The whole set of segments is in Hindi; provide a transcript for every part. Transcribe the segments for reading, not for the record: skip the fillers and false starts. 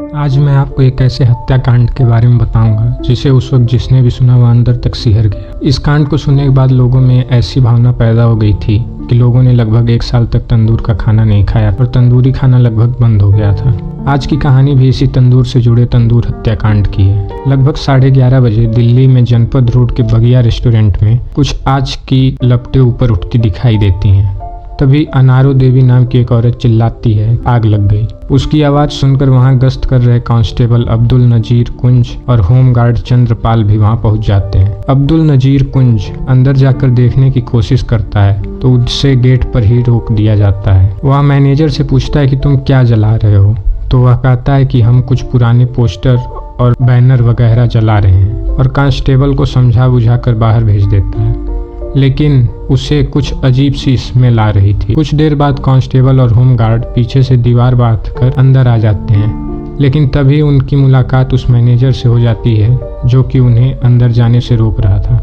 आज मैं आपको एक ऐसे हत्याकांड के बारे में बताऊंगा जिसे उस वक्त जिसने भी सुना वह अंदर तक सिहर गया। इस कांड को सुनने के बाद लोगों में ऐसी भावना पैदा हो गई थी कि लोगों ने लगभग 1 साल तक तंदूर का खाना नहीं खाया और तंदूरी खाना लगभग बंद हो गया था। आज की कहानी भी इसी तंदूर से जुड़े तंदूर हत्याकांड की है। लगभग 11:30 बजे दिल्ली में जनपद रोड के बगिया रेस्टोरेंट में कुछ आग की लपटें ऊपर उठती दिखाई देती हैं। तभी अनारो देवी नाम की एक औरत चिल्लाती है, आग लग गई। उसकी आवाज़ सुनकर वहां गश्त कर रहे कांस्टेबल अब्दुल नजीर कुंज और होमगार्ड चंद्रपाल भी वहां पहुंच जाते हैं। अब्दुल नजीर कुंज अंदर जाकर देखने की कोशिश करता है तो उससे गेट पर ही रोक दिया जाता है। वह मैनेजर से पूछता है कि तुम क्या जला रहे हो, तो वह कहता है कि हम कुछ पुराने पोस्टर और बैनर वगैरह जला रहे हैं और कांस्टेबल को समझा बुझा कर बाहर भेज देता है। लेकिन उसे कुछ अजीब सी स्मेल आ रही थी। कुछ देर बाद कांस्टेबल और होमगार्ड पीछे से दीवार बांधकर अंदर आ जाते हैं, लेकिन तभी उनकी मुलाकात उस मैनेजर से हो जाती है जो कि उन्हें अंदर जाने से रोक रहा था।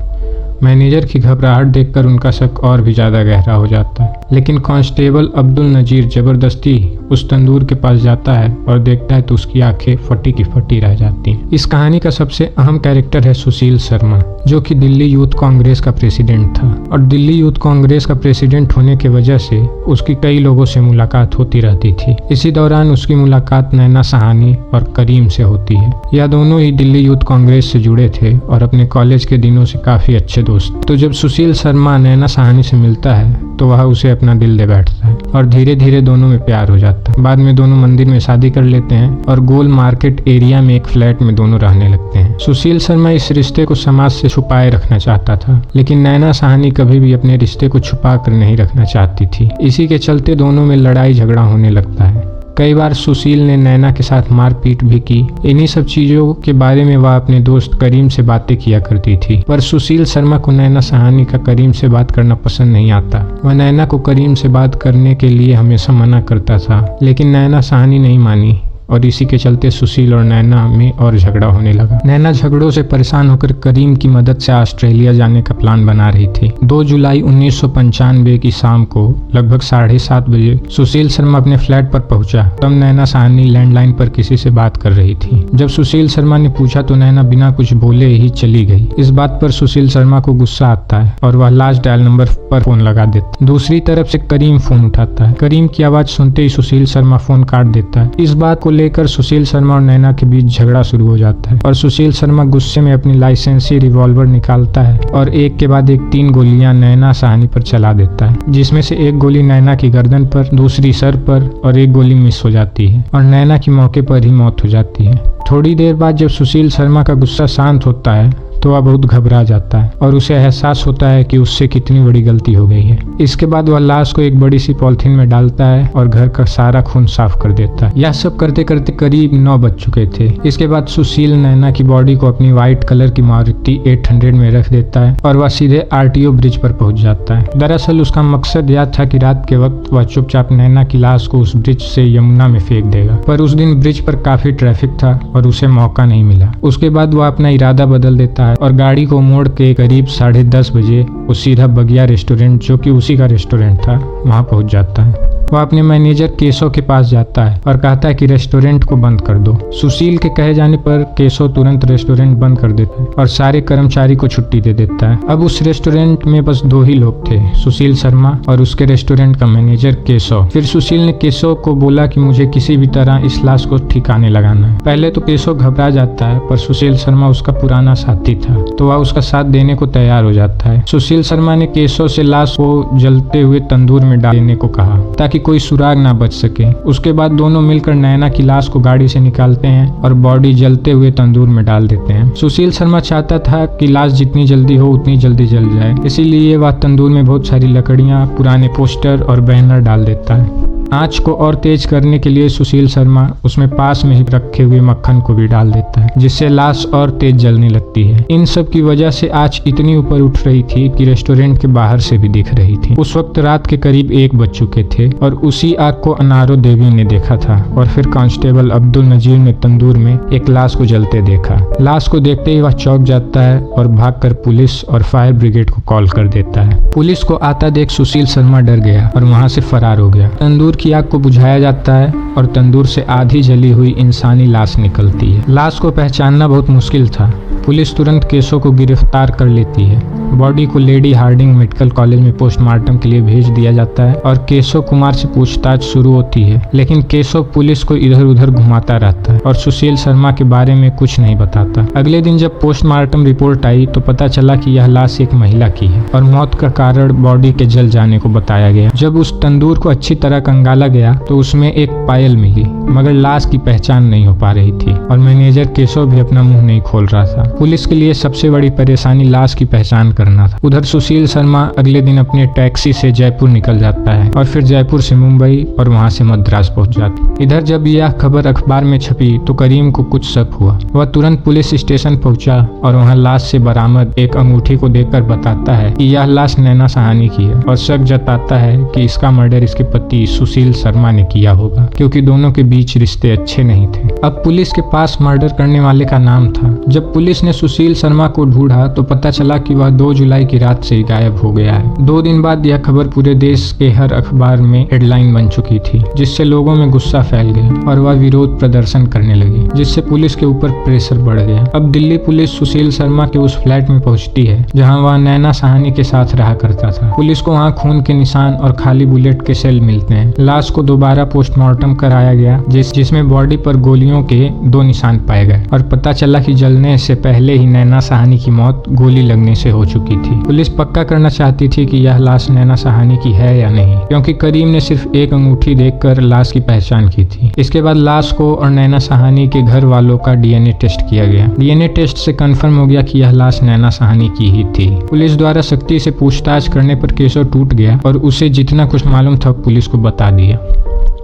मैनेजर की घबराहट देखकर उनका शक और भी ज़्यादा गहरा हो जाता है, लेकिन कांस्टेबल अब्दुल नजीर ज़बरदस्ती उस तंदूर के पास जाता है और देखता है तो उसकी आंखें फटी की फटी रह जाती हैं। इस कहानी का सबसे अहम कैरेक्टर है सुशील शर्मा, जो कि दिल्ली यूथ कांग्रेस का प्रेसिडेंट था और दिल्ली यूथ कांग्रेस का प्रेसिडेंट होने की वजह से उसकी कई लोगों से मुलाकात होती रहती थी। इसी दौरान उसकी मुलाकात नैना सहानी और करीम से होती है। यह दोनों ही दिल्ली यूथ कांग्रेस से जुड़े थे और अपने कॉलेज के दिनों से काफ़ी अच्छे दोस्त। तो जब सुशील शर्मा नैना सहानी से मिलता है तो वह उसे अपना दिल दे बैठता है और धीरे धीरे दोनों में प्यार हो जाता है। बाद में दोनों मंदिर में शादी कर लेते हैं और गोल मार्केट एरिया में एक फ्लैट में दोनों रहने लगते हैं। सुशील शर्मा इस रिश्ते को समाज से छुपाए रखना चाहता था, लेकिन नैना सहानी कभी भी अपने रिश्ते को छुपा कर नहीं रखना चाहती थी। इसी के चलते दोनों में लड़ाई झगड़ा होने लगता है। कई बार सुशील ने नैना के साथ मारपीट भी की। इन्हीं सब चीजों के बारे में वह अपने दोस्त करीम से बातें किया करती थी, पर सुशील शर्मा को नैना सहानी का करीम से बात करना पसंद नहीं आता। वह नैना को करीम से बात करने के लिए हमेशा मना करता था, लेकिन नैना सहानी नहीं मानी और इसी के चलते सुशील और नैना में और झगड़ा होने लगा। नैना झगड़ों से परेशान होकर करीम की मदद से ऑस्ट्रेलिया जाने का प्लान बना रही थी। 2 जुलाई 1995 की शाम को लगभग 7:30 बजे सुशील शर्मा अपने फ्लैट पर पहुंचा। तब नैना सहानी लैंडलाइन पर किसी से बात कर रही थी। जब सुशील शर्मा ने पूछा तो नैना बिना कुछ बोले ही चली गई। इस बात पर सुशील शर्मा को गुस्सा आता है और वह लास्ट डायल नंबर पर फोन लगा देता। दूसरी तरफ से करीम फोन उठाता है। करीम की आवाज सुनते ही सुशील शर्मा फोन काट देता है। इस बात को लेकर सुशील शर्मा और नैना के बीच झगड़ा शुरू हो जाता है और सुशील शर्मा गुस्से में अपनी लाइसेंसी रिवॉल्वर निकालता है और एक के बाद एक 3 गोलियां नैना सहानी पर चला देता है, जिसमें से एक गोली नैना की गर्दन पर, दूसरी सर पर और एक गोली मिस हो जाती है और नैना की मौके पर ही मौत हो जाती है। थोड़ी देर बाद जब सुशील शर्मा का गुस्सा शांत होता है तो वह बहुत घबरा जाता है और उसे एहसास होता है कि उससे कितनी बड़ी गलती हो गई है। इसके बाद वह लाश को एक बड़ी सी पॉलिथीन में डालता है और घर का सारा खून साफ कर देता है। यह सब करते करते करीब 9 बज चुके थे। इसके बाद सुशील नैना की बॉडी को अपनी व्हाइट कलर की मारुति 800 में रख देता है और वह सीधे RTO ब्रिज पर पहुंच जाता है। दरअसल उसका मकसद यह था कि रात के वक्त वह चुपचाप नैना की लाश को उस ब्रिज से यमुना में फेंक देगा, पर उस दिन ब्रिज पर काफी ट्रैफिक था और उसे मौका नहीं मिला। उसके बाद वह अपना इरादा बदल देता है और गाड़ी को मोड़ के करीब 10:30 बजे वो सीधा बगिया रेस्टोरेंट, जो कि उसी का रेस्टोरेंट था, वहां पहुंच जाता है। वह अपने मैनेजर केशव के पास जाता है और कहता है कि रेस्टोरेंट को बंद कर दो। सुशील के कहे जाने पर केशव तुरंत रेस्टोरेंट बंद कर देता है और सारे कर्मचारी को छुट्टी दे देता है। अब उस रेस्टोरेंट में बस 2 ही लोग थे, सुशील शर्मा और उसके रेस्टोरेंट का मैनेजर केशव। फिर सुशील ने केशव को बोला कि मुझे किसी भी तरह इस लाश को ठिकाने लगाना है। पहले तो केशव घबरा जाता है, पर सुशील शर्मा उसका पुराना साथी था तो वह उसका साथ देने को तैयार हो जाता है। सुशील शर्मा ने केशव से लाश को जलते हुए तंदूर में डालने को कहा ताकि कोई सुराग ना बच सके। उसके बाद दोनों मिलकर नैना की लाश को गाड़ी से निकालते हैं और बॉडी जलते हुए तंदूर में डाल देते हैं। सुशील शर्मा चाहता था कि लाश जितनी जल्दी हो उतनी जल्दी जल जाए, इसीलिए वह तंदूर में बहुत सारी लकड़ियां, पुराने पोस्टर और बैनर डाल देता है। आंच को और तेज करने के लिए सुशील शर्मा उसमें पास में ही रखे हुए मक्खन को भी डाल देता है, जिससे लाश और तेज जलने लगती है। इन सब की वजह से आंच इतनी ऊपर उठ रही थी कि रेस्टोरेंट के बाहर से भी दिख रही थी। उस वक्त रात के करीब 1 बज चुके थे और उसी आग को अनारो देवी ने देखा था और फिर कांस्टेबल अब्दुल नजीर ने तंदूर में एक लाश को जलते देखा। लाश को देखते ही वह चौंक जाता है और भागकर पुलिस और फायर ब्रिगेड को कॉल कर देता है। पुलिस को आता देख सुशील शर्मा डर गया और वहां से फरार हो गया। तंदूर की आग को बुझाया जाता है और तंदूर से आधी जली हुई इंसानी लाश निकलती है। लाश को पहचानना बहुत मुश्किल था। पुलिस तुरंत केशव को गिरफ्तार कर लेती है। बॉडी को लेडी हार्डिंग मेडिकल कॉलेज में पोस्टमार्टम के लिए भेज दिया जाता है और केशव कुमार से पूछताछ शुरू होती है, लेकिन केशव पुलिस को इधर उधर घुमाता रहता है और सुशील शर्मा के बारे में कुछ नहीं बताता। अगले दिन जब पोस्टमार्टम रिपोर्ट आई तो पता चला कि यह लाश एक महिला की है और मौत का कारण बॉडी के जल जाने को बताया गया। जब उस तंदूर को अच्छी तरह कंगाला गया तो उसमें एक पायल मिली, मगर लाश की पहचान नहीं हो पा रही थी और मैनेजर केशव भी अपना मुंह नहीं खोल रहा था। पुलिस के लिए सबसे बड़ी परेशानी लाश की पहचान करना था। उधर सुशील शर्मा अगले दिन अपने टैक्सी से जयपुर निकल जाता है और फिर जयपुर से मुंबई और वहां से मद्रास पहुंच जाती। इधर जब यह खबर अखबार में छपी तो करीम को कुछ शक हुआ। वह तुरंत पुलिस स्टेशन पहुंचा और वहां लाश से बरामद एक अंगूठी को देखकर बताता है कि यह लाश नैना सहानी की है और शक जताता है कि इसका मर्डर इसके पति सुशील शर्मा ने किया होगा, क्योंकि दोनों के बीच रिश्ते अच्छे नहीं थे। अब पुलिस के पास मर्डर करने वाले का नाम था। जब पुलिस ने सुशील शर्मा को ढूंढा तो पता चला कि वह 2 जुलाई की रात से ही गायब हो गया है। 2 दिन बाद यह खबर पूरे देश के हर अखबार में हेडलाइन बन चुकी थी, जिससे लोगों में गुस्सा फैल गया और वह विरोध प्रदर्शन करने लगी, जिससे पुलिस के ऊपर प्रेशर बढ़ गया। अब दिल्ली पुलिस सुशील शर्मा के उस फ्लैट में पहुंचती है जहां वह नैना सहानी के साथ रहा करता था। पुलिस को वहां खून के निशान और खाली बुलेट के सेल मिलते हैं। लाश को दोबारा पोस्टमार्टम कराया गया जिसमें बॉडी पर गोलियों के 2 निशान पाए गए और पता चला कि जलने से पहले ही नैना सहानी की मौत गोली लगने से हो चुकी थी। पुलिस पक्का करना चाहती थी कि यह लाश नैना सहानी की है या नहीं, क्योंकि करीम ने सिर्फ एक अंगूठी देखकर लाश की पहचान की थी। इसके बाद लाश को और नैना सहानी के घर वालों का डीएनए टेस्ट किया गया। डीएनए टेस्ट से कंफर्म हो गया कि यह लाश नैना सहानी की ही थी। पुलिस द्वारा सख्ती से पूछताछ करने पर केशव टूट गया और उसे जितना कुछ मालूम था पुलिस को बता दिया।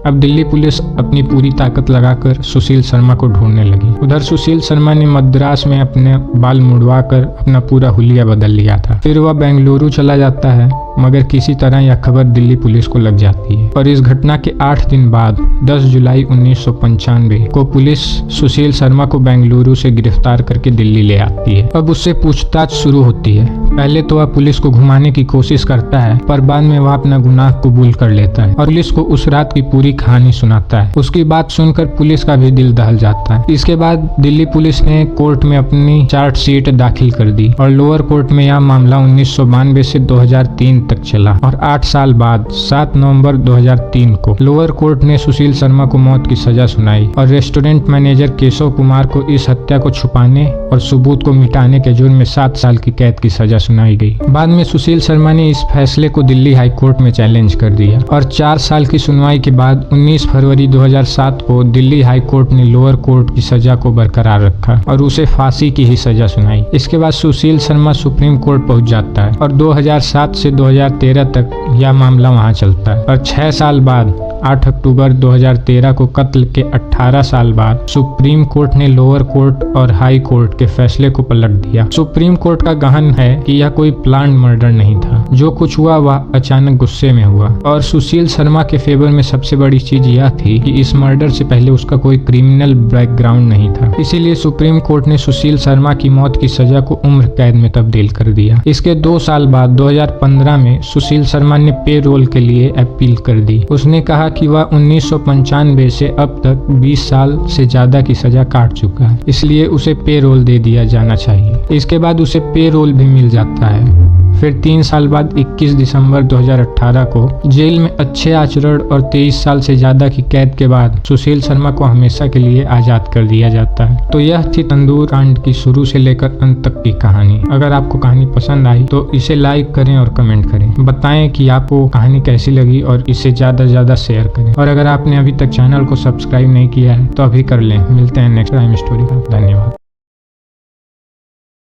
अब दिल्ली पुलिस अपनी पूरी ताकत लगाकर सुशील शर्मा को ढूंढने लगी। उधर सुशील शर्मा ने मद्रास में अपने बाल मुड़वाकर अपना पूरा हुलिया बदल लिया था। फिर वह बेंगलुरु चला जाता है, मगर किसी तरह यह खबर दिल्ली पुलिस को लग जाती है और इस घटना के 8 दिन बाद 10 जुलाई 1995 को पुलिस सुशील शर्मा को बेंगलुरु से गिरफ्तार करके दिल्ली ले आती है। अब उससे पूछताछ शुरू होती है। पहले तो वह पुलिस को घुमाने की कोशिश करता है, पर बाद में वह अपना गुनाह कबूल कर लेता है और पुलिस को उस रात की पूरी कहानी सुनाता है। उसकी बात सुनकर पुलिस का भी दिल दहल जाता है। इसके बाद दिल्ली पुलिस ने कोर्ट में अपनी चार्जशीट दाखिल कर दी और लोअर कोर्ट में यह मामला 1992 से 2003 तक चला और 8 साल बाद 7 नवंबर 2003 को लोअर कोर्ट ने सुशील शर्मा को मौत की सजा सुनाई और रेस्टोरेंट मैनेजर केशव कुमार को इस हत्या को छुपाने और सबूत को मिटाने के जुर्म में 7 साल की कैद की सजा सुनाई गई। बाद में सुशील शर्मा ने इस फैसले को दिल्ली हाई कोर्ट में चैलेंज कर दिया और 4 साल की सुनवाई के बाद 19 फरवरी 2007 को दिल्ली हाई कोर्ट ने लोअर कोर्ट की सजा को बरकरार रखा और उसे फांसी की ही सजा सुनाई। इसके बाद सुशील शर्मा सुप्रीम कोर्ट पहुंच जाता है और 2007 से 2013 तक यह मामला वहां चलता है और 6 साल बाद 8 अक्टूबर 2013 को कत्ल के 18 साल बाद सुप्रीम कोर्ट ने लोअर कोर्ट और हाई कोर्ट के फैसले को पलट दिया। सुप्रीम कोर्ट का गहन है कि यह कोई प्लान्ड मर्डर नहीं था। जो कुछ हुआ वह अचानक गुस्से में हुआ और सुशील शर्मा के फेवर में सबसे बड़ी चीज यह थी कि इस मर्डर से पहले उसका कोई क्रिमिनल बैकग्राउंड नहीं था। इसीलिए सुप्रीम कोर्ट ने सुशील शर्मा की मौत की सजा को उम्र कैद में तब्दील कर दिया। इसके 2 साल बाद 2015 में सुशील शर्मा ने पे रोल के लिए अपील कर दी। उसने कहा कि वह 1995 से अब तक 20 साल से ज्यादा की सजा काट चुका है, इसलिए उसे पे रोल दे दिया जाना चाहिए। इसके बाद उसे पे रोल भी मिल जाता है। फिर 3 साल बाद 21 दिसंबर 2018 को जेल में अच्छे आचरण और 23 साल से ज्यादा की कैद के बाद सुशील शर्मा को हमेशा के लिए आजाद कर दिया जाता है। तो यह थी तंदूर कांड की शुरू से लेकर अंत तक की कहानी। अगर आपको कहानी पसंद आई तो इसे लाइक करें और कमेंट करें। बताएं कि आपको कहानी कैसी लगी और इसे ज्यादा से ज्यादा शेयर करें। और अगर आपने अभी तक चैनल को सब्सक्राइब नहीं किया है तो अभी कर लें। मिलते हैं नेक्स्ट टाइम स्टोरी का। धन्यवाद।